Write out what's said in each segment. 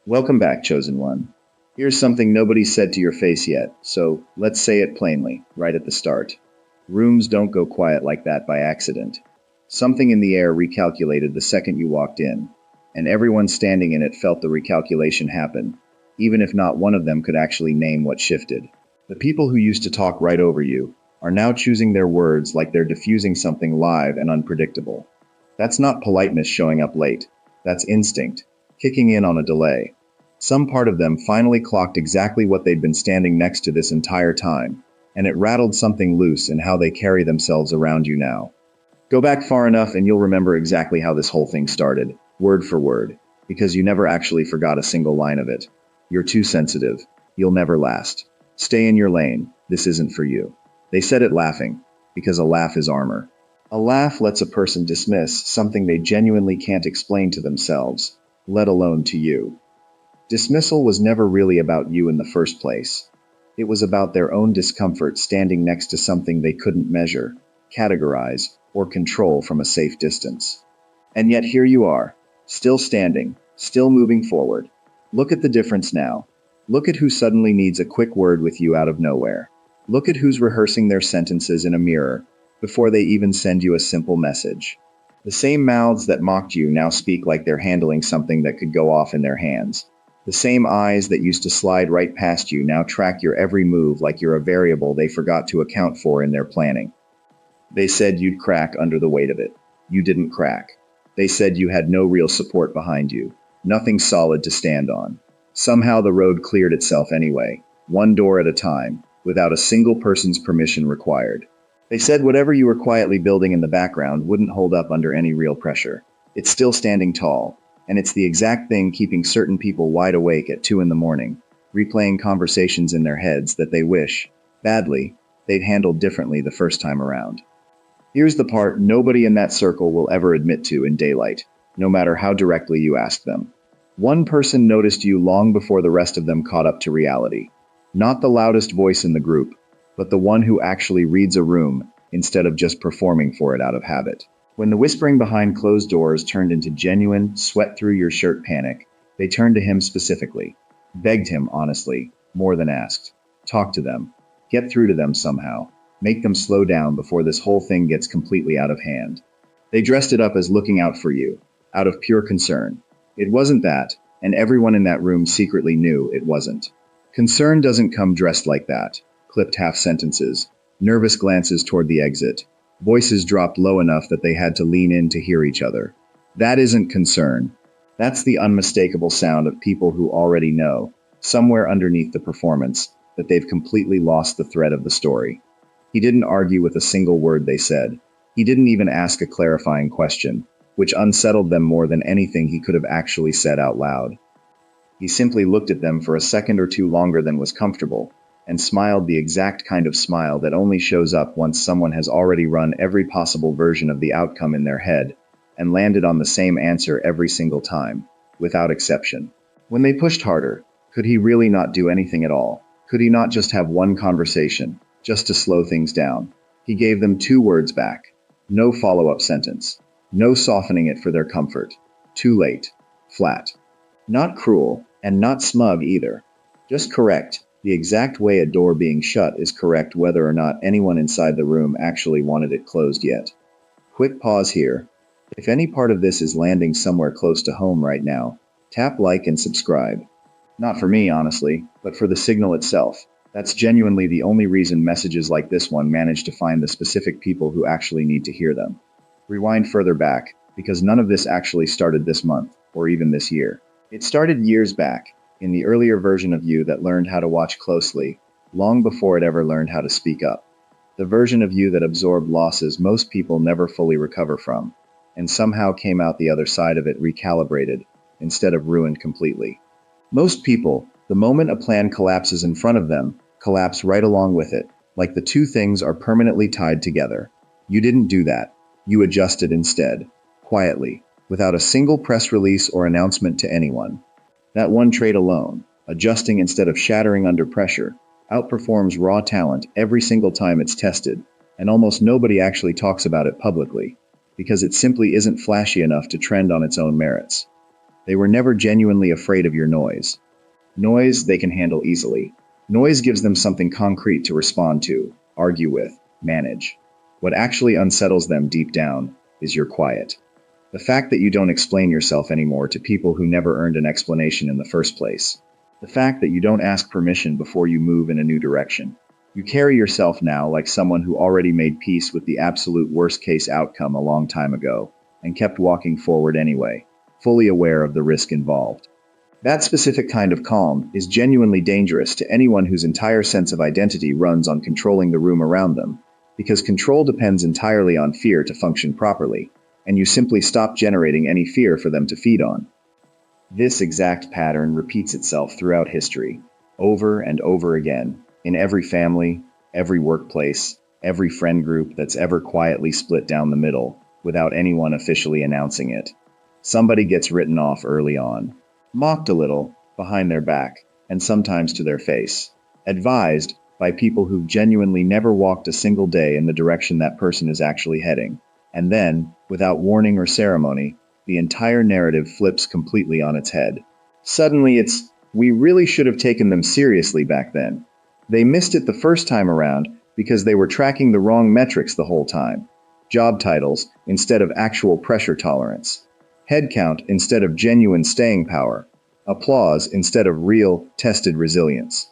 Welcome back, Chosen One. Here's something nobody's said to your face yet, so let's say it plainly, right at the start. Rooms don't go quiet like that by accident. Something in the air recalculated the second you walked in, and everyone standing in it felt the recalculation happen, even if not one of them could actually name what shifted. The people who used to talk right over you are now choosing their words like they're diffusing something live and unpredictable. That's not politeness showing up late. That's instinct, kicking in on a delay. Some part of them finally clocked exactly what they'd been standing next to this entire time, and it rattled something loose in how they carry themselves around you now. Go back far enough and you'll remember exactly how this whole thing started, word for word, because you never actually forgot a single line of it. You're too sensitive. You'll never last. Stay in your lane. This isn't for you. They said it laughing, because a laugh is armor. A laugh lets a person dismiss something they genuinely can't explain to themselves, let alone to you. Dismissal was never really about you in the first place. It was about their own discomfort standing next to something they couldn't measure, categorize, or control from a safe distance. And yet here you are, still standing, still moving forward. Look at the difference now. Look at who suddenly needs a quick word with you out of nowhere. Look at who's rehearsing their sentences in a mirror before they even send you a simple message. The same mouths that mocked you now speak like they're handling something that could go off in their hands. The same eyes that used to slide right past you now track your every move like you're a variable they forgot to account for in their planning. They said you'd crack under the weight of it. You didn't crack. They said you had no real support behind you, nothing solid to stand on. Somehow the road cleared itself anyway, one door at a time, without a single person's permission required. They said whatever you were quietly building in the background wouldn't hold up under any real pressure. It's still standing tall. And it's the exact thing keeping certain people wide awake at 2 a.m, replaying conversations in their heads that they wish, badly, they'd handled differently the first time around. Here's the part nobody in that circle will ever admit to in daylight, no matter how directly you ask them. One person noticed you long before the rest of them caught up to reality. Not the loudest voice in the group, but the one who actually reads a room instead of just performing for it out of habit. When the whispering behind closed doors turned into genuine, sweat-through-your-shirt panic, they turned to him specifically, begged him honestly, more than asked. Talk to them. Get through to them somehow. Make them slow down before this whole thing gets completely out of hand. They dressed it up as looking out for you, out of pure concern. It wasn't that, and everyone in that room secretly knew it wasn't. Concern doesn't come dressed like that. Clipped half sentences, nervous glances toward the exit. Voices dropped low enough that they had to lean in to hear each other. That isn't concern. That's the unmistakable sound of people who already know, somewhere underneath the performance, that they've completely lost the thread of the story. He didn't argue with a single word they said. He didn't even ask a clarifying question, which unsettled them more than anything he could have actually said out loud. He simply looked at them for a second or two longer than was comfortable, and smiled the exact kind of smile that only shows up once someone has already run every possible version of the outcome in their head, and landed on the same answer every single time, without exception. When they pushed harder, could he really not do anything at all? Could he not just have one conversation, just to slow things down? He gave them 2 words back. No follow-up sentence. No softening it for their comfort. Too late. Flat. Not cruel, and not smug either. Just correct. The exact way a door being shut is correct whether or not anyone inside the room actually wanted it closed yet. Quick pause here. If any part of this is landing somewhere close to home right now, tap like and subscribe. Not for me, honestly, but for the signal itself. That's genuinely the only reason messages like this one manage to find the specific people who actually need to hear them. Rewind further back, because none of this actually started this month, or even this year. It started years back, in the earlier version of you that learned how to watch closely, long before it ever learned how to speak up. The version of you that absorbed losses most people never fully recover from, and somehow came out the other side of it recalibrated, instead of ruined completely. Most people, the moment a plan collapses in front of them, collapse right along with it, like the 2 things are permanently tied together. You didn't do that. You adjusted instead, quietly, without a single press release or announcement to anyone. That one trait alone, adjusting instead of shattering under pressure, outperforms raw talent every single time it's tested, and almost nobody actually talks about it publicly, because it simply isn't flashy enough to trend on its own merits. They were never genuinely afraid of your noise. Noise they can handle easily. Noise gives them something concrete to respond to, argue with, manage. What actually unsettles them deep down is your quiet. The fact that you don't explain yourself anymore to people who never earned an explanation in the first place. The fact that you don't ask permission before you move in a new direction. You carry yourself now like someone who already made peace with the absolute worst-case outcome a long time ago, and kept walking forward anyway, fully aware of the risk involved. That specific kind of calm is genuinely dangerous to anyone whose entire sense of identity runs on controlling the room around them, because control depends entirely on fear to function properly, and you simply stop generating any fear for them to feed on. This exact pattern repeats itself throughout history, over and over again, in every family, every workplace, every friend group that's ever quietly split down the middle, without anyone officially announcing it. Somebody gets written off early on, mocked a little, behind their back, and sometimes to their face, advised by people who've genuinely never walked a single day in the direction that person is actually heading, and then, without warning or ceremony, the entire narrative flips completely on its head. Suddenly we really should have taken them seriously back then. They missed it the first time around because they were tracking the wrong metrics the whole time. Job titles instead of actual pressure tolerance. Headcount instead of genuine staying power. Applause instead of real, tested resilience.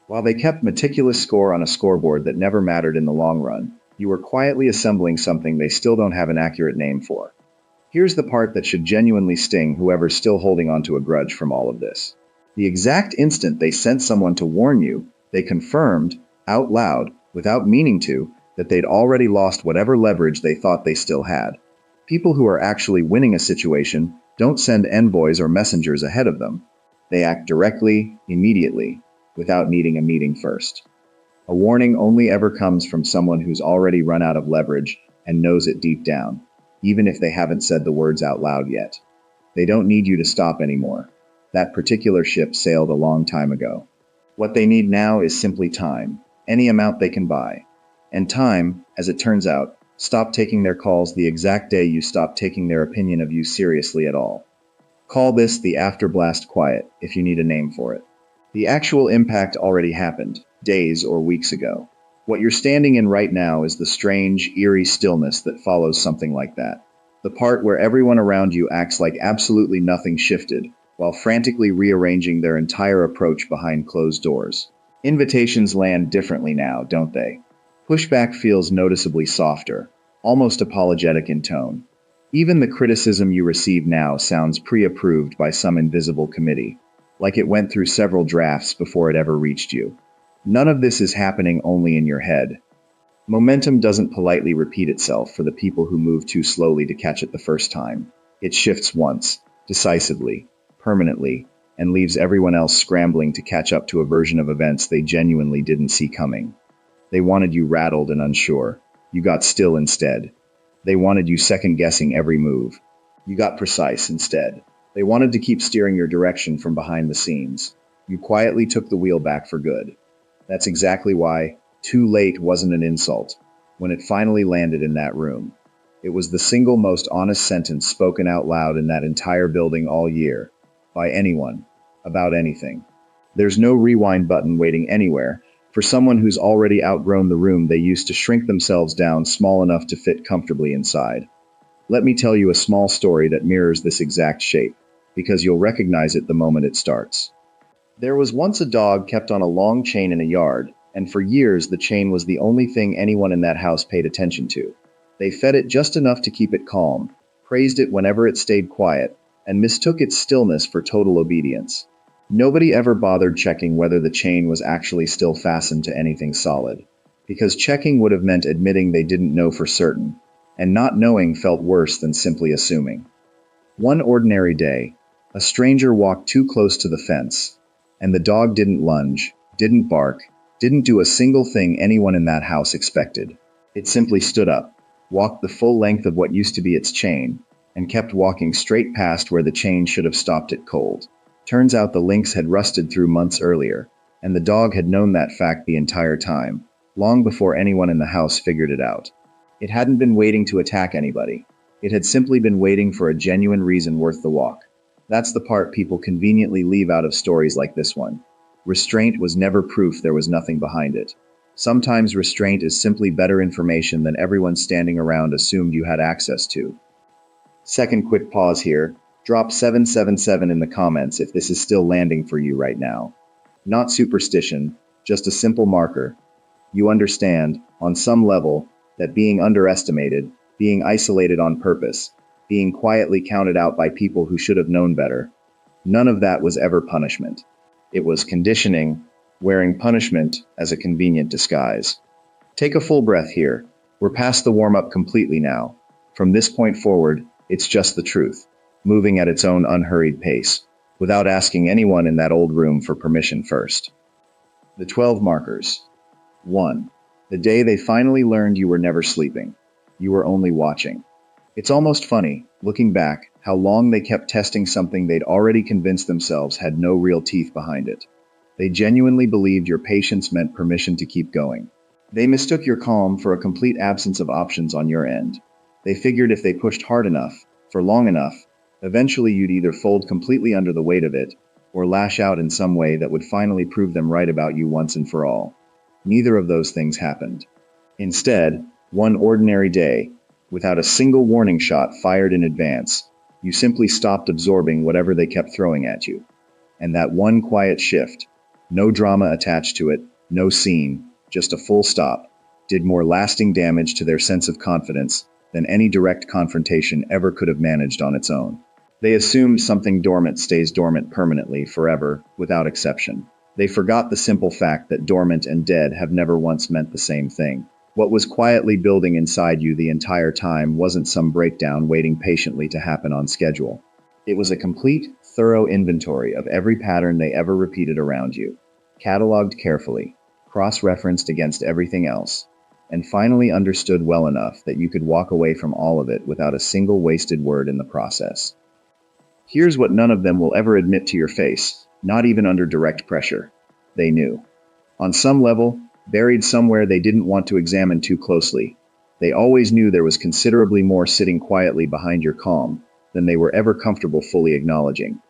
While they kept meticulous score on a scoreboard that never mattered in the long run, you were quietly assembling something they still don't have an accurate name for. Here's the part that should genuinely sting whoever's still holding onto a grudge from all of this. The exact instant they sent someone to warn you, they confirmed, out loud, without meaning to, that they'd already lost whatever leverage they thought they still had. People who are actually winning a situation don't send envoys or messengers ahead of them. They act directly, immediately, without needing a meeting first. A warning only ever comes from someone who's already run out of leverage and knows it deep down, even if they haven't said the words out loud yet. They don't need you to stop anymore. That particular ship sailed a long time ago. What they need now is simply time, any amount they can buy. And time, as it turns out, stopped taking their calls the exact day you stopped taking their opinion of you seriously at all. Call this the afterblast quiet, if you need a name for it. The actual impact already happened, days or weeks ago. What you're standing in right now is the strange, eerie stillness that follows something like that. The part where everyone around you acts like absolutely nothing shifted, while frantically rearranging their entire approach behind closed doors. Invitations land differently now, don't they? Pushback feels noticeably softer, almost apologetic in tone. Even the criticism you receive now sounds pre-approved by some invisible committee, like it went through several drafts before it ever reached you. None of this is happening only in your head. Momentum doesn't politely repeat itself for the people who move too slowly to catch it the first time. It shifts once, decisively, permanently, and leaves everyone else scrambling to catch up to a version of events they genuinely didn't see coming. They wanted you rattled and unsure. You got still instead. They wanted you second-guessing every move. You got precise instead. They wanted to keep steering your direction from behind the scenes. You quietly took the wheel back for good. That's exactly why too late wasn't an insult when it finally landed in that room. It was the single most honest sentence spoken out loud in that entire building all year, by anyone, about anything. There's no rewind button waiting anywhere for someone who's already outgrown the room they used to shrink themselves down small enough to fit comfortably inside. Let me tell you a small story that mirrors this exact shape, because you'll recognize it the moment it starts. There was once a dog kept on a long chain in a yard, and for years the chain was the only thing anyone in that house paid attention to. They fed it just enough to keep it calm, praised it whenever it stayed quiet, and mistook its stillness for total obedience. Nobody ever bothered checking whether the chain was actually still fastened to anything solid, because checking would have meant admitting they didn't know for certain, and not knowing felt worse than simply assuming. One ordinary day, a stranger walked too close to the fence, and the dog didn't lunge, didn't bark, didn't do a single thing anyone in that house expected. It simply stood up, walked the full length of what used to be its chain, and kept walking straight past where the chain should have stopped it cold. Turns out the links had rusted through months earlier, and the dog had known that fact the entire time, long before anyone in the house figured it out. It hadn't been waiting to attack anybody. It had simply been waiting for a genuine reason worth the walk. That's the part people conveniently leave out of stories like this one. Restraint was never proof there was nothing behind it. Sometimes restraint is simply better information than everyone standing around assumed you had access to. Second quick pause here. Drop 777 in the comments if this is still landing for you right now. Not superstition, just a simple marker. You understand, on some level, that being underestimated, being isolated on purpose, being quietly counted out by people who should have known better, none of that was ever punishment. It was conditioning, wearing punishment as a convenient disguise. Take a full breath here. We're past the warm-up completely now. From this point forward, it's just the truth, moving at its own unhurried pace, without asking anyone in that old room for permission first. The 12 markers. 1. The day they finally learned you were never sleeping. You were only watching. It's almost funny, looking back, how long they kept testing something they'd already convinced themselves had no real teeth behind it. They genuinely believed your patience meant permission to keep going. They mistook your calm for a complete absence of options on your end. They figured if they pushed hard enough, for long enough, eventually you'd either fold completely under the weight of it, or lash out in some way that would finally prove them right about you once and for all. Neither of those things happened. Instead, one ordinary day, without a single warning shot fired in advance, you simply stopped absorbing whatever they kept throwing at you. And that one quiet shift, no drama attached to it, no scene, just a full stop, did more lasting damage to their sense of confidence than any direct confrontation ever could have managed on its own. They assumed something dormant stays dormant permanently, forever, without exception. They forgot the simple fact that dormant and dead have never once meant the same thing. What was quietly building inside you the entire time wasn't some breakdown waiting patiently to happen on schedule. It was a complete, thorough inventory of every pattern they ever repeated around you, cataloged carefully, cross-referenced against everything else, and finally understood well enough that you could walk away from all of it without a single wasted word in the process. Here's what none of them will ever admit to your face, not even under direct pressure. They knew. On some level, buried somewhere they didn't want to examine too closely, they always knew there was considerably more sitting quietly behind your calm than they were ever comfortable fully acknowledging.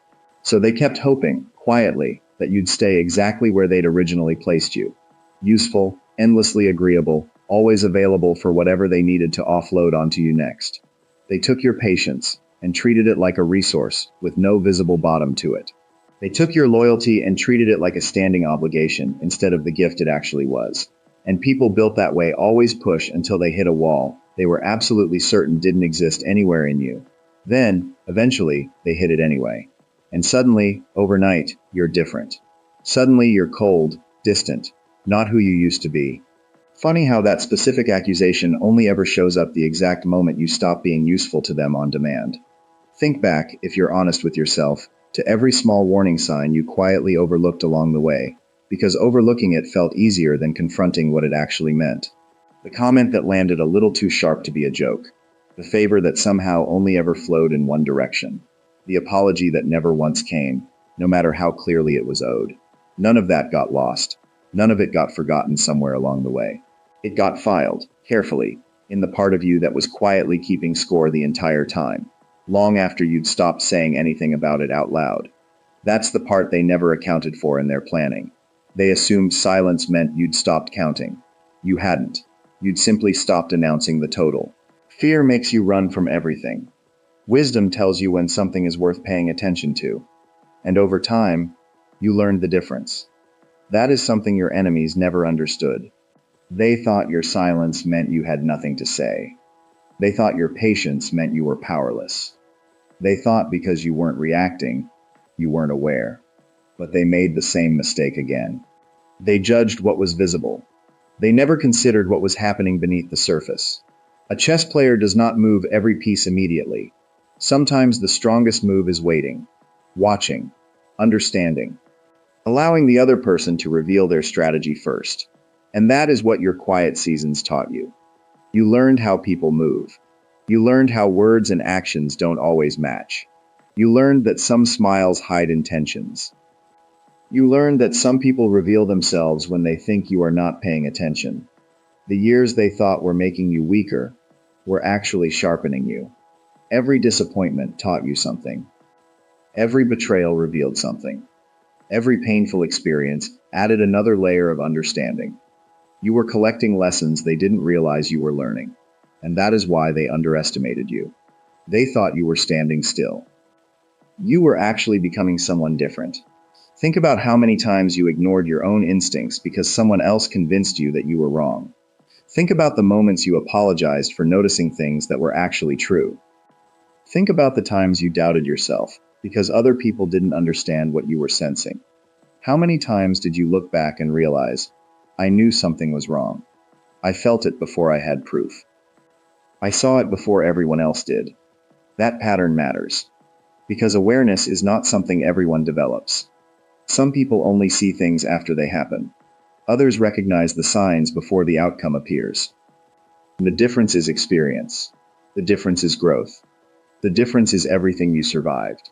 So they kept hoping, quietly, that you'd stay exactly where they'd originally placed you. Useful, endlessly agreeable, always available for whatever they needed to offload onto you next. They took your patience and treated it like a resource with no visible bottom to it. They took your loyalty and treated it like a standing obligation instead of the gift it actually was. And people built that way always push until they hit a wall they were absolutely certain didn't exist anywhere in you. Then, eventually, they hit it anyway. And suddenly, overnight, you're different. Suddenly you're cold, distant, not who you used to be. Funny how that specific accusation only ever shows up the exact moment you stop being useful to them on demand. Think back, if you're honest with yourself, to every small warning sign you quietly overlooked along the way, because overlooking it felt easier than confronting what it actually meant. The comment that landed a little too sharp to be a joke. The favor that somehow only ever flowed in one direction. The apology that never once came, no matter how clearly it was owed. None of that got lost. None of it got forgotten somewhere along the way. It got filed, carefully, in the part of you that was quietly keeping score the entire time, long after you'd stopped saying anything about it out loud. That's the part they never accounted for in their planning. They assumed silence meant you'd stopped counting. You hadn't. You'd simply stopped announcing the total. Fear makes you run from everything. Wisdom tells you when something is worth paying attention to. And over time, you learned the difference. That is something your enemies never understood. They thought your silence meant you had nothing to say. They thought your patience meant you were powerless. They thought because you weren't reacting, you weren't aware. But they made the same mistake again. They judged what was visible. They never considered what was happening beneath the surface. A chess player does not move every piece immediately. Sometimes the strongest move is waiting, watching, understanding, allowing the other person to reveal their strategy first. And that is what your quiet seasons taught you. You learned how people move. You learned how words and actions don't always match. You learned that some smiles hide intentions. You learned that some people reveal themselves when they think you are not paying attention. The years they thought were making you weaker were actually sharpening you. Every disappointment taught you something. Every betrayal revealed something. Every painful experience added another layer of understanding. You were collecting lessons they didn't realize you were learning. And that is why they underestimated you. They thought you were standing still. You were actually becoming someone different. Think about how many times you ignored your own instincts because someone else convinced you that you were wrong. Think about the moments you apologized for noticing things that were actually true. Think about the times you doubted yourself because other people didn't understand what you were sensing. How many times did you look back and realize, I knew something was wrong. I felt it before I had proof. I saw it before everyone else did. That pattern matters. Because awareness is not something everyone develops. Some people only see things after they happen. Others recognize the signs before the outcome appears. The difference is experience. The difference is growth. The difference is everything you survived.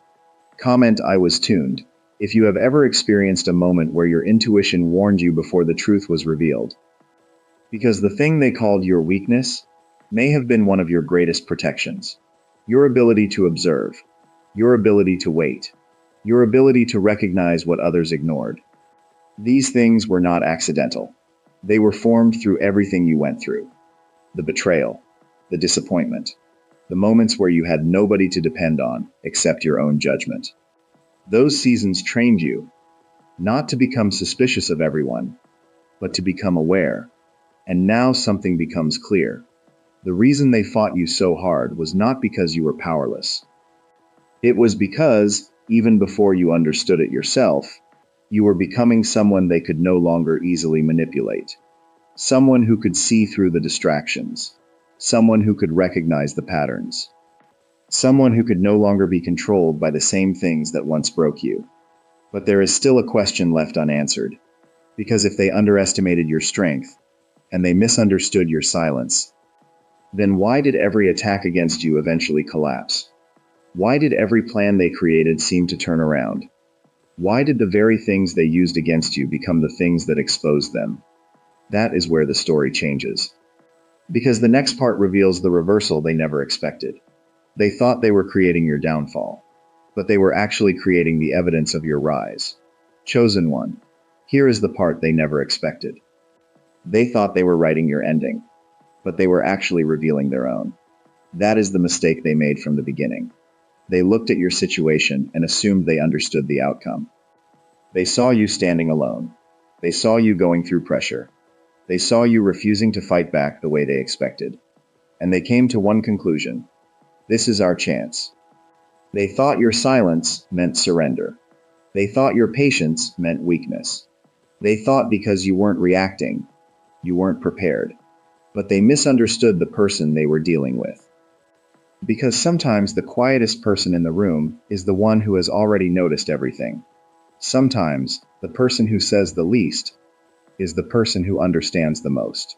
Comment I was tuned if you have ever experienced a moment where your intuition warned you before the truth was revealed. Because the thing they called your weakness may have been one of your greatest protections. Your ability to observe. Your ability to wait. Your ability to recognize what others ignored. These things were not accidental. They were formed through everything you went through. The betrayal. The disappointment. The moments where you had nobody to depend on except your own judgment. Those seasons trained you, not to become suspicious of everyone, but to become aware. And now something becomes clear. The reason they fought you so hard was not because you were powerless. It was because, even before you understood it yourself, you were becoming someone they could no longer easily manipulate. Someone who could see through the distractions. Someone who could recognize the patterns. Someone who could no longer be controlled by the same things that once broke you. But there is still a question left unanswered. Because if they underestimated your strength, and they misunderstood your silence, then why did every attack against you eventually collapse? Why did every plan they created seem to turn around? Why did the very things they used against you become the things that exposed them? That is where the story changes. Because the next part reveals the reversal they never expected. They thought they were creating your downfall, but they were actually creating the evidence of your rise. Chosen one. Here is the part they never expected. They thought they were writing your ending, but they were actually revealing their own. That is the mistake they made from the beginning. They looked at your situation and assumed they understood the outcome. They saw you standing alone. They saw you going through pressure. They saw you refusing to fight back the way they expected. And they came to one conclusion. This is our chance. They thought your silence meant surrender. They thought your patience meant weakness. They thought because you weren't reacting, you weren't prepared. But they misunderstood the person they were dealing with. Because sometimes the quietest person in the room is the one who has already noticed everything. Sometimes the person who says the least is the person who understands the most.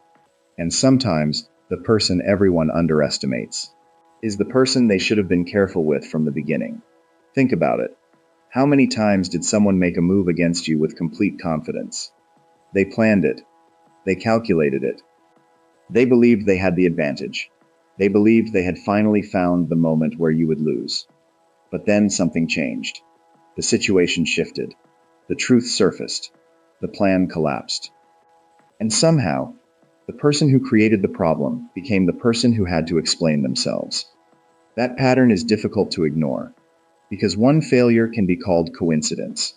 And sometimes the person everyone underestimates is the person they should have been careful with from the beginning. Think about it. How many times did someone make a move against you with complete confidence? They planned it. They calculated it. They believed they had the advantage. They believed they had finally found the moment where you would lose. But then something changed. The situation shifted. The truth surfaced. The plan collapsed. And somehow, the person who created the problem became the person who had to explain themselves. That pattern is difficult to ignore, because one failure can be called coincidence.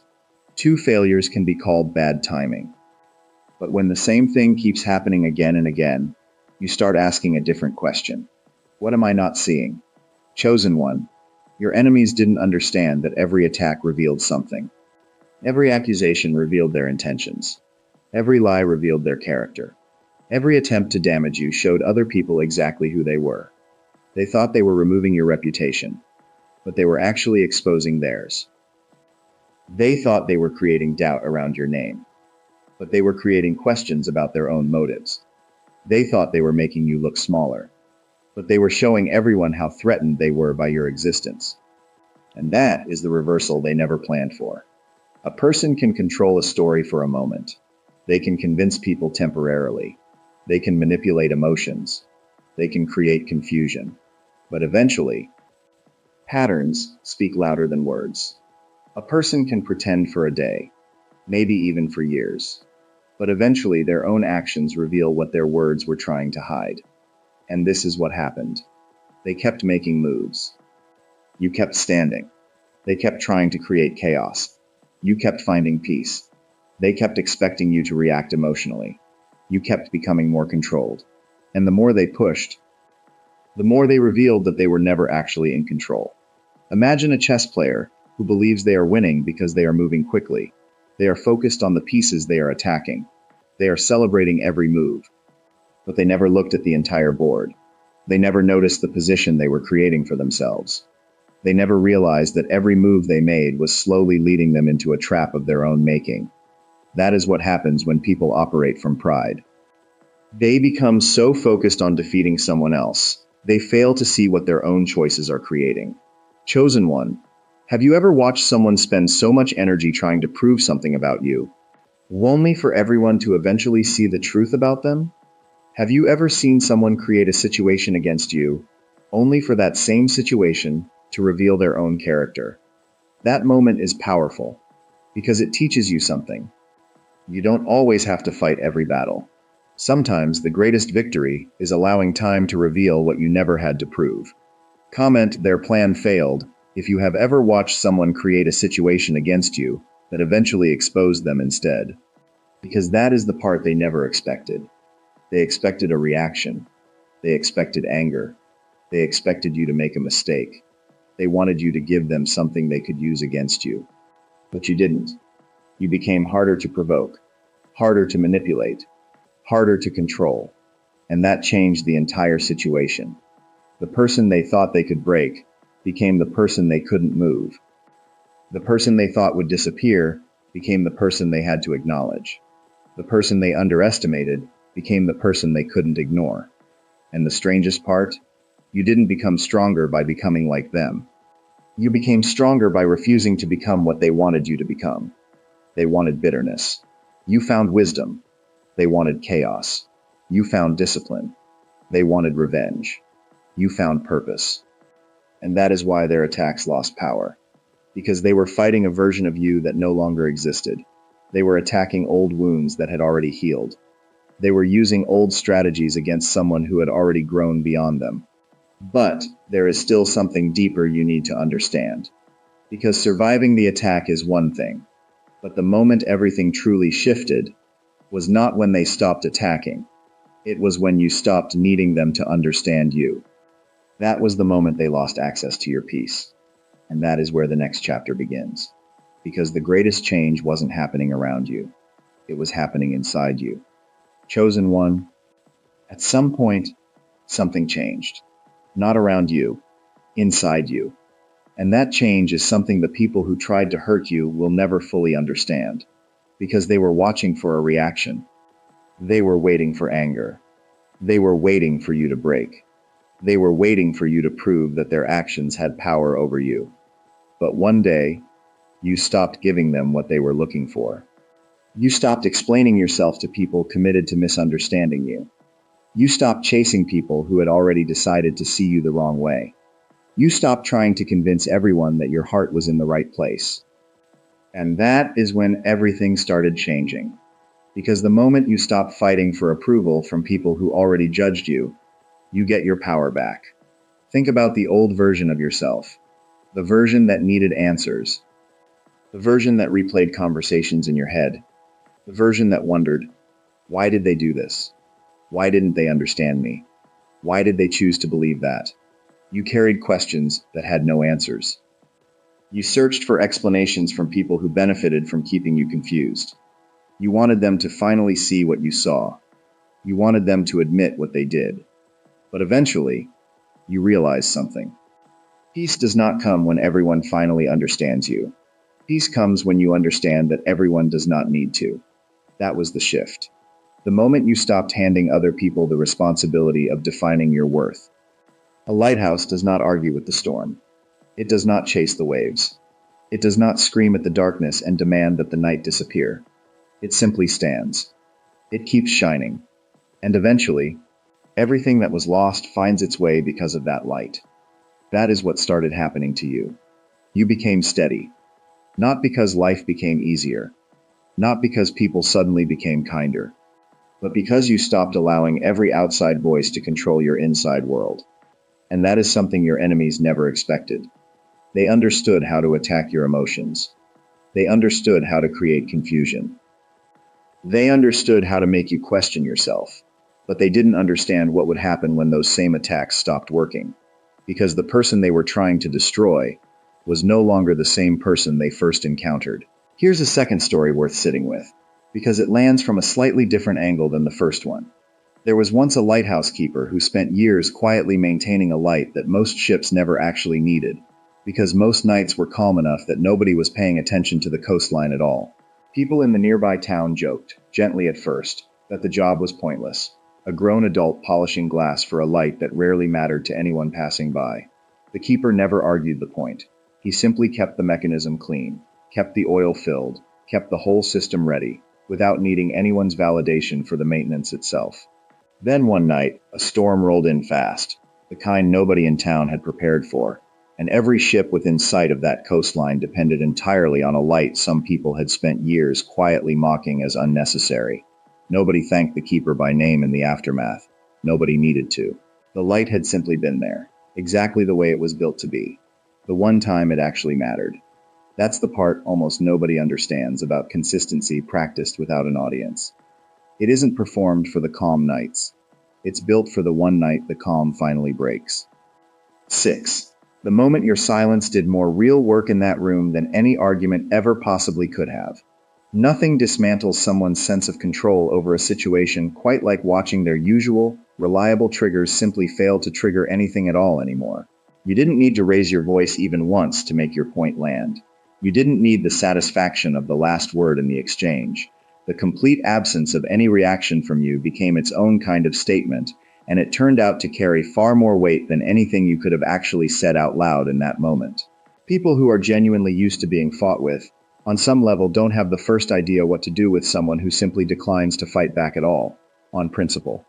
Two failures can be called bad timing. But when the same thing keeps happening again and again, you start asking a different question. What am I not seeing? Chosen one. Your enemies didn't understand that every attack revealed something. Every accusation revealed their intentions. Every lie revealed their character. Every attempt to damage you showed other people exactly who they were. They thought they were removing your reputation, but they were actually exposing theirs. They thought they were creating doubt around your name, but they were creating questions about their own motives. They thought they were making you look smaller, but they were showing everyone how threatened they were by your existence. And that is the reversal they never planned for. A person can control a story for a moment. They can convince people temporarily. They can manipulate emotions. They can create confusion. But eventually, patterns speak louder than words. A person can pretend for a day, maybe even for years, but eventually their own actions reveal what their words were trying to hide. And this is what happened. They kept making moves. You kept standing. They kept trying to create chaos. You kept finding peace. They kept expecting you to react emotionally. You kept becoming more controlled. And the more they pushed, the more they revealed that they were never actually in control. Imagine a chess player who believes they are winning because they are moving quickly. They are focused on the pieces they are attacking. They are celebrating every move, but they never looked at the entire board. They never noticed the position they were creating for themselves. They never realized that every move they made was slowly leading them into a trap of their own making. That is what happens when people operate from pride. They become so focused on defeating someone else, they fail to see what their own choices are creating. Chosen one, have you ever watched someone spend so much energy trying to prove something about you, only for everyone to eventually see the truth about them? Have you ever seen someone create a situation against you, only for that same situation to reveal their own character? That moment is powerful, because it teaches you something. You don't always have to fight every battle. Sometimes the greatest victory is allowing time to reveal what you never had to prove. Comment "their plan failed" if you have ever watched someone create a situation against you that eventually exposed them instead. Because that is the part they never expected. They expected a reaction. They expected anger. They expected you to make a mistake. They wanted you to give them something they could use against you. But you didn't. You became harder to provoke, harder to manipulate, harder to control. And that changed the entire situation. The person they thought they could break became the person they couldn't move. The person they thought would disappear became the person they had to acknowledge. The person they underestimated became the person they couldn't ignore. And the strangest part? You didn't become stronger by becoming like them. You became stronger by refusing to become what they wanted you to become. They wanted bitterness. You found wisdom. They wanted chaos. You found discipline. They wanted revenge. You found purpose. And that is why their attacks lost power. Because they were fighting a version of you that no longer existed. They were attacking old wounds that had already healed. They were using old strategies against someone who had already grown beyond them. But there is still something deeper you need to understand. Because surviving the attack is one thing, but the moment everything truly shifted was not when they stopped attacking. It was when you stopped needing them to understand you. That was the moment they lost access to your peace. And that is where the next chapter begins. Because the greatest change wasn't happening around you. It was happening inside you. Chosen one, at some point, something changed. Not around you, inside you. And that change is something the people who tried to hurt you will never fully understand. Because they were watching for a reaction. They were waiting for anger. They were waiting for you to break. They were waiting for you to prove that their actions had power over you. But one day, you stopped giving them what they were looking for. You stopped explaining yourself to people committed to misunderstanding you. You stopped chasing people who had already decided to see you the wrong way. You stopped trying to convince everyone that your heart was in the right place. And that is when everything started changing. Because the moment you stop fighting for approval from people who already judged you, you get your power back. Think about the old version of yourself. The version that needed answers. The version that replayed conversations in your head. The version that wondered, why did they do this? Why didn't they understand me? Why did they choose to believe that? You carried questions that had no answers. You searched for explanations from people who benefited from keeping you confused. You wanted them to finally see what you saw. You wanted them to admit what they did. But eventually, you realized something. Peace does not come when everyone finally understands you. Peace comes when you understand that everyone does not need to. That was the shift. The moment you stopped handing other people the responsibility of defining your worth. A lighthouse does not argue with the storm. It does not chase the waves. It does not scream at the darkness and demand that the night disappear. It simply stands. It keeps shining. And eventually, everything that was lost finds its way because of that light. That is what started happening to you. You became steady. Not because life became easier, not because people suddenly became kinder, but because you stopped allowing every outside voice to control your inside world. And that is something your enemies never expected. They understood how to attack your emotions. They understood how to create confusion. They understood how to make you question yourself. But they didn't understand what would happen when those same attacks stopped working. Because the person they were trying to destroy was no longer the same person they first encountered. Here's a second story worth sitting with, because it lands from a slightly different angle than the first one. There was once a lighthouse keeper who spent years quietly maintaining a light that most ships never actually needed, because most nights were calm enough that nobody was paying attention to the coastline at all. People in the nearby town joked, gently at first, that the job was pointless. A grown adult polishing glass for a light that rarely mattered to anyone passing by. The keeper never argued the point. He simply kept the mechanism clean, kept the oil filled, kept the whole system ready, without needing anyone's validation for the maintenance itself. Then one night, a storm rolled in fast, the kind nobody in town had prepared for, and every ship within sight of that coastline depended entirely on a light some people had spent years quietly mocking as unnecessary. Nobody thanked the keeper by name in the aftermath. Nobody needed to. The light had simply been there, exactly the way it was built to be. The one time it actually mattered. That's the part almost nobody understands about consistency practiced without an audience. It isn't performed for the calm nights. It's built for the one night the calm finally breaks. 6. The moment your silence did more real work in that room than any argument ever possibly could have. Nothing dismantles someone's sense of control over a situation quite like watching their usual, reliable triggers simply fail to trigger anything at all anymore. You didn't need to raise your voice even once to make your point land. You didn't need the satisfaction of the last word in the exchange. The complete absence of any reaction from you became its own kind of statement, and it turned out to carry far more weight than anything you could have actually said out loud in that moment. People who are genuinely used to being fought with, on some level, don't have the first idea what to do with someone who simply declines to fight back at all, on principle.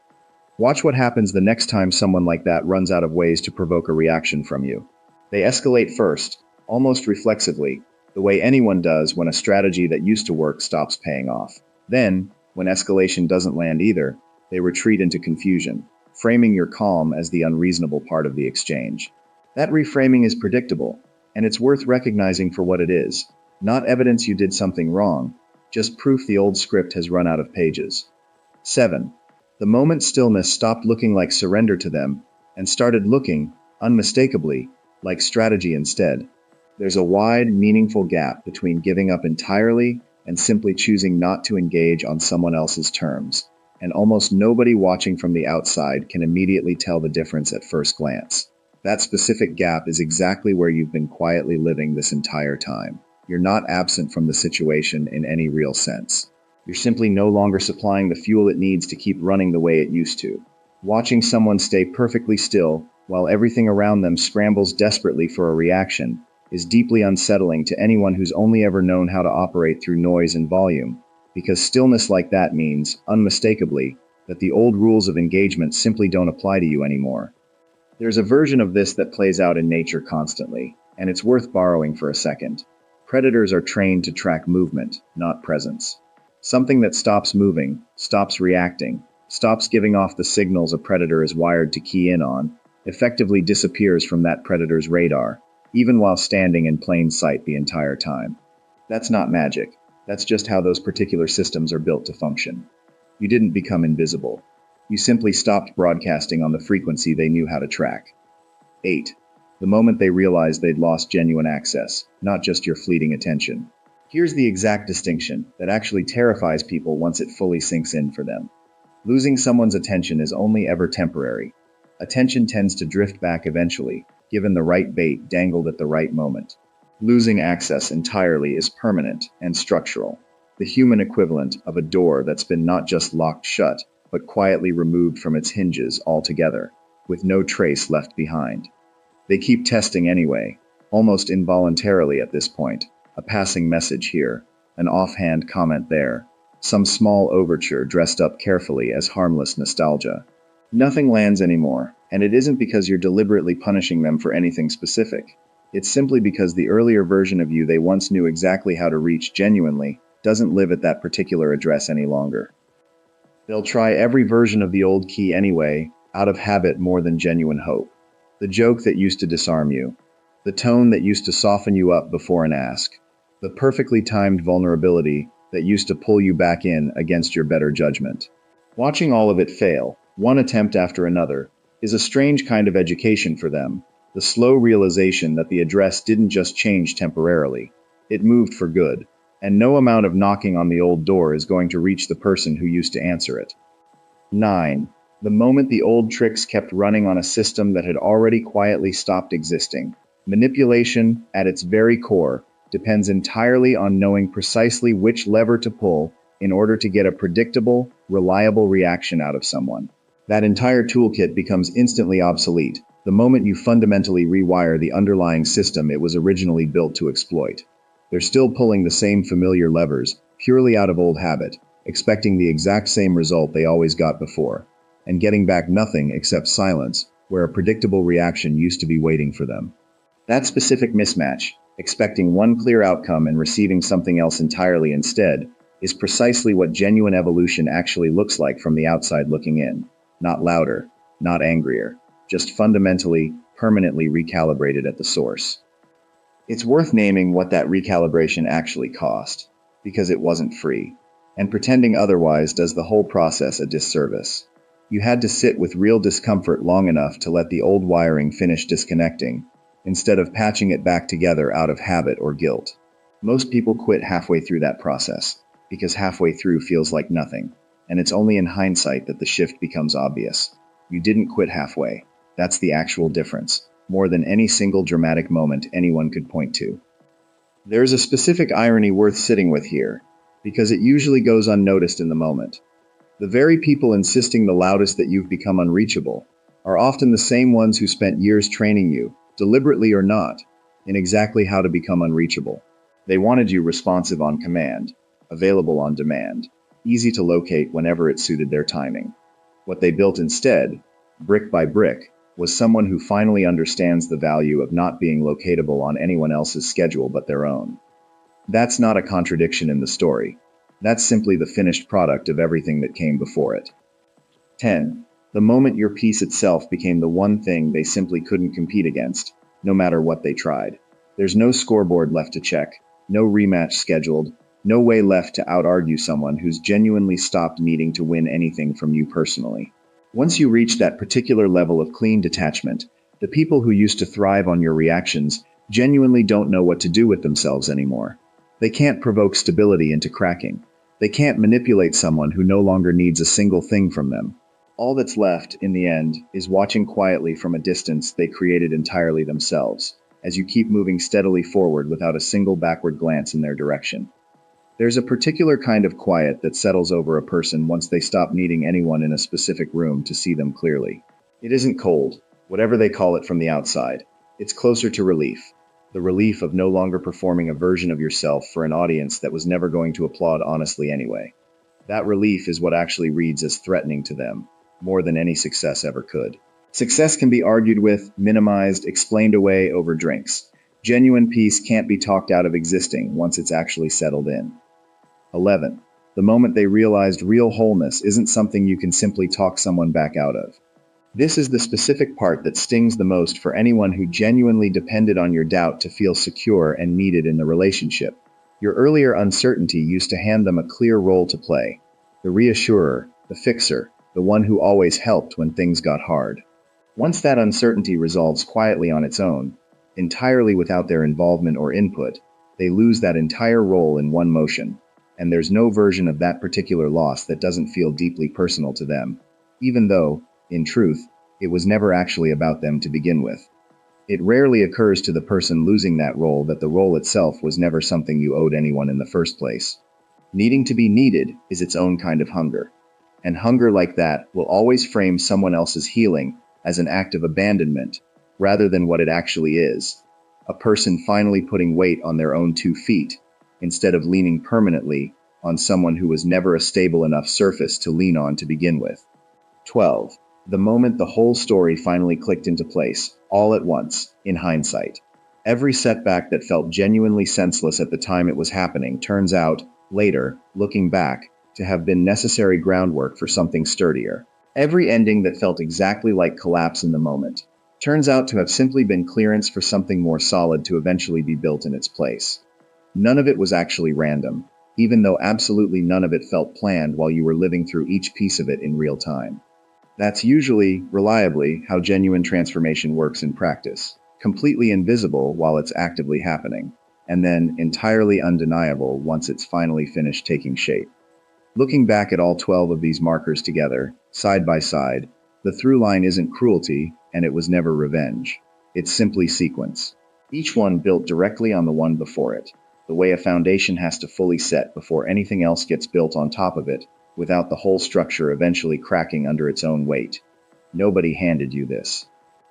Watch what happens the next time someone like that runs out of ways to provoke a reaction from you. They escalate first, almost reflexively, the way anyone does when a strategy that used to work stops paying off. Then, when escalation doesn't land either, they retreat into confusion, framing your calm as the unreasonable part of the exchange. That reframing is predictable, and it's worth recognizing for what it is. Not evidence you did something wrong, just proof the old script has run out of pages. 7. The moment stillness stopped looking like surrender to them and started looking, unmistakably, like strategy instead. There's a wide, meaningful gap between giving up entirely and simply choosing not to engage on someone else's terms, and almost nobody watching from the outside can immediately tell the difference at first glance. That specific gap is exactly where you've been quietly living this entire time. You're not absent from the situation in any real sense. You're simply no longer supplying the fuel it needs to keep running the way it used to. Watching someone stay perfectly still, while everything around them scrambles desperately for a reaction, is deeply unsettling to anyone who's only ever known how to operate through noise and volume, because stillness like that means, unmistakably, that the old rules of engagement simply don't apply to you anymore. There's a version of this that plays out in nature constantly, and it's worth borrowing for a second. Predators are trained to track movement, not presence. Something that stops moving, stops reacting, stops giving off the signals a predator is wired to key in on, effectively disappears from that predator's radar, even while standing in plain sight the entire time. That's not magic. That's just how those particular systems are built to function. You didn't become invisible. You simply stopped broadcasting on the frequency they knew how to track. 8. The moment they realized they'd lost genuine access, not just your fleeting attention. Here's the exact distinction that actually terrifies people once it fully sinks in for them. Losing someone's attention is only ever temporary. Attention tends to drift back eventually, given the right bait dangled at the right moment. Losing access entirely is permanent and structural, the human equivalent of a door that's been not just locked shut, but quietly removed from its hinges altogether, with no trace left behind. They keep testing anyway, almost involuntarily at this point, a passing message here, an offhand comment there, some small overture dressed up carefully as harmless nostalgia. Nothing lands anymore, and it isn't because you're deliberately punishing them for anything specific. It's simply because the earlier version of you they once knew exactly how to reach genuinely doesn't live at that particular address any longer. They'll try every version of the old key anyway, out of habit more than genuine hope. The joke that used to disarm you. The tone that used to soften you up before an ask. The perfectly timed vulnerability that used to pull you back in against your better judgment. Watching all of it fail, one attempt after another, is a strange kind of education for them. The slow realization that the address didn't just change temporarily. It moved for good, and no amount of knocking on the old door is going to reach the person who used to answer it. 9. The moment the old tricks kept running on a system that had already quietly stopped existing. Manipulation, at its very core, depends entirely on knowing precisely which lever to pull in order to get a predictable, reliable reaction out of someone. That entire toolkit becomes instantly obsolete the moment you fundamentally rewire the underlying system it was originally built to exploit. They're still pulling the same familiar levers, purely out of old habit, expecting the exact same result they always got before, and getting back nothing except silence, where a predictable reaction used to be waiting for them. That specific mismatch, expecting one clear outcome and receiving something else entirely instead, is precisely what genuine evolution actually looks like from the outside looking in. Not louder, not angrier, just fundamentally, permanently recalibrated at the source. It's worth naming what that recalibration actually cost, because it wasn't free, and pretending otherwise does the whole process a disservice. You had to sit with real discomfort long enough to let the old wiring finish disconnecting, instead of patching it back together out of habit or guilt. Most people quit halfway through that process, because halfway through feels like nothing, and it's only in hindsight that the shift becomes obvious. You didn't quit halfway. That's the actual difference, more than any single dramatic moment anyone could point to. There's a specific irony worth sitting with here, because it usually goes unnoticed in the moment. The very people insisting the loudest that you've become unreachable are often the same ones who spent years training you, deliberately or not, in exactly how to become unreachable. They wanted you responsive on command, available on demand, easy to locate whenever it suited their timing. What they built instead, brick by brick, was someone who finally understands the value of not being locatable on anyone else's schedule but their own. That's not a contradiction in the story. That's simply the finished product of everything that came before it. 10. The moment your peace itself became the one thing they simply couldn't compete against, no matter what they tried. There's no scoreboard left to check, no rematch scheduled, no way left to out-argue someone who's genuinely stopped needing to win anything from you personally. Once you reach that particular level of clean detachment, the people who used to thrive on your reactions genuinely don't know what to do with themselves anymore. They can't provoke stability into cracking. They can't manipulate someone who no longer needs a single thing from them. All that's left, in the end, is watching quietly from a distance they created entirely themselves, as you keep moving steadily forward without a single backward glance in their direction. There's a particular kind of quiet that settles over a person once they stop needing anyone in a specific room to see them clearly. It isn't cold, whatever they call it from the outside. It's closer to relief. The relief of no longer performing a version of yourself for an audience that was never going to applaud honestly anyway. That relief is what actually reads as threatening to them, more than any success ever could. Success can be argued with, minimized, explained away over drinks. Genuine peace can't be talked out of existing once it's actually settled in. 11. The moment they realized real wholeness isn't something you can simply talk someone back out of. This is the specific part that stings the most for anyone who genuinely depended on your doubt to feel secure and needed in the relationship. Your earlier uncertainty used to hand them a clear role to play. The reassurer, the fixer, the one who always helped when things got hard. Once that uncertainty resolves quietly on its own, entirely without their involvement or input, they lose that entire role in one motion. And there's no version of that particular loss that doesn't feel deeply personal to them, even though, in truth, it was never actually about them to begin with. It rarely occurs to the person losing that role that the role itself was never something you owed anyone in the first place. Needing to be needed is its own kind of hunger. And hunger like that will always frame someone else's healing as an act of abandonment, rather than what it actually is. A person finally putting weight on their own 2 feet, instead of leaning permanently on someone who was never a stable enough surface to lean on to begin with. 12. The moment the whole story finally clicked into place, all at once, in hindsight. Every setback that felt genuinely senseless at the time it was happening turns out, later, looking back, to have been necessary groundwork for something sturdier. Every ending that felt exactly like collapse in the moment turns out to have simply been clearance for something more solid to eventually be built in its place. None of it was actually random, even though absolutely none of it felt planned while you were living through each piece of it in real time. That's usually, reliably, how genuine transformation works in practice. Completely invisible while it's actively happening, and then entirely undeniable once it's finally finished taking shape. Looking back at all 12 of these markers together, side by side, the through line isn't cruelty, and it was never revenge. It's simply sequence. Each one built directly on the one before it, the way a foundation has to fully set before anything else gets built on top of it, without the whole structure eventually cracking under its own weight. Nobody handed you this.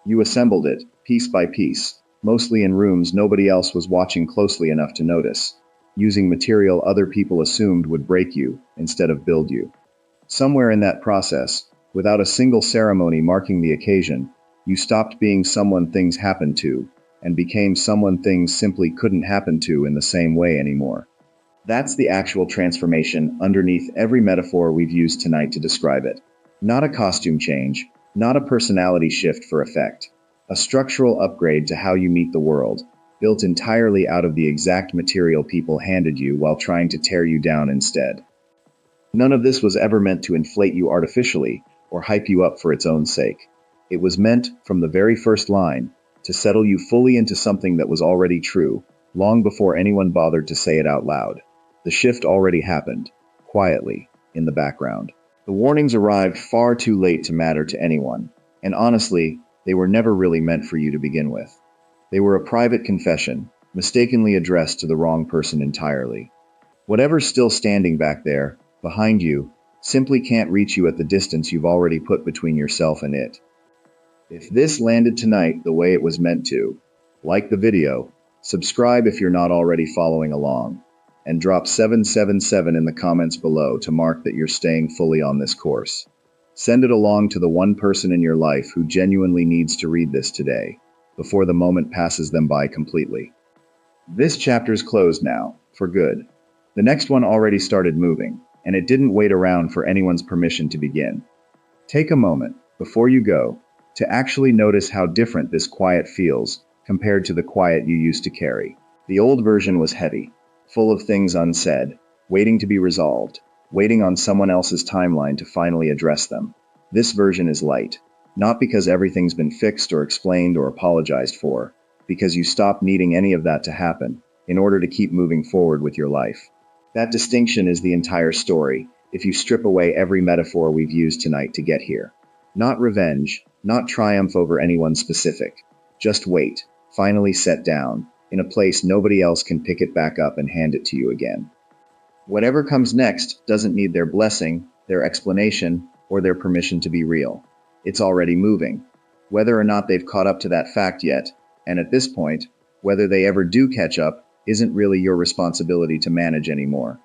You assembled it, piece by piece, mostly in rooms nobody else was watching closely enough to notice, using material other people assumed would break you instead of build you. Somewhere in that process, without a single ceremony marking the occasion, you stopped being someone things happened to, and became someone things simply couldn't happen to in the same way anymore. That's the actual transformation underneath every metaphor we've used tonight to describe it. Not a costume change, not a personality shift for effect. A structural upgrade to how you meet the world, built entirely out of the exact material people handed you while trying to tear you down instead. None of this was ever meant to inflate you artificially or hype you up for its own sake. It was meant, from the very first line, to settle you fully into something that was already true, long before anyone bothered to say it out loud. The shift already happened, quietly, in the background. The warnings arrived far too late to matter to anyone, and honestly, they were never really meant for you to begin with. They were a private confession, mistakenly addressed to the wrong person entirely. Whatever's still standing back there, behind you, simply can't reach you at the distance you've already put between yourself and it. If this landed tonight the way it was meant to, like the video, subscribe if you're not already following along, and drop 777 in the comments below to mark that you're staying fully on this course. Send it along to the one person in your life who genuinely needs to read this today, before the moment passes them by completely. This chapter's closed now, for good. The next one already started moving, and it didn't wait around for anyone's permission to begin. Take a moment, before you go, to actually notice how different this quiet feels compared to the quiet you used to carry. The old version was heavy, full of things unsaid, waiting to be resolved, waiting on someone else's timeline to finally address them. This version is light, not because everything's been fixed or explained or apologized for, because you stopped needing any of that to happen in order to keep moving forward with your life. That distinction is the entire story, if you strip away every metaphor we've used tonight to get here. Not revenge, not triumph over anyone specific. Just wait, finally set down, in a place nobody else can pick it back up and hand it to you again. Whatever comes next doesn't need their blessing, their explanation, or their permission to be real. It's already moving. Whether or not they've caught up to that fact yet, and at this point, whether they ever do catch up, isn't really your responsibility to manage anymore.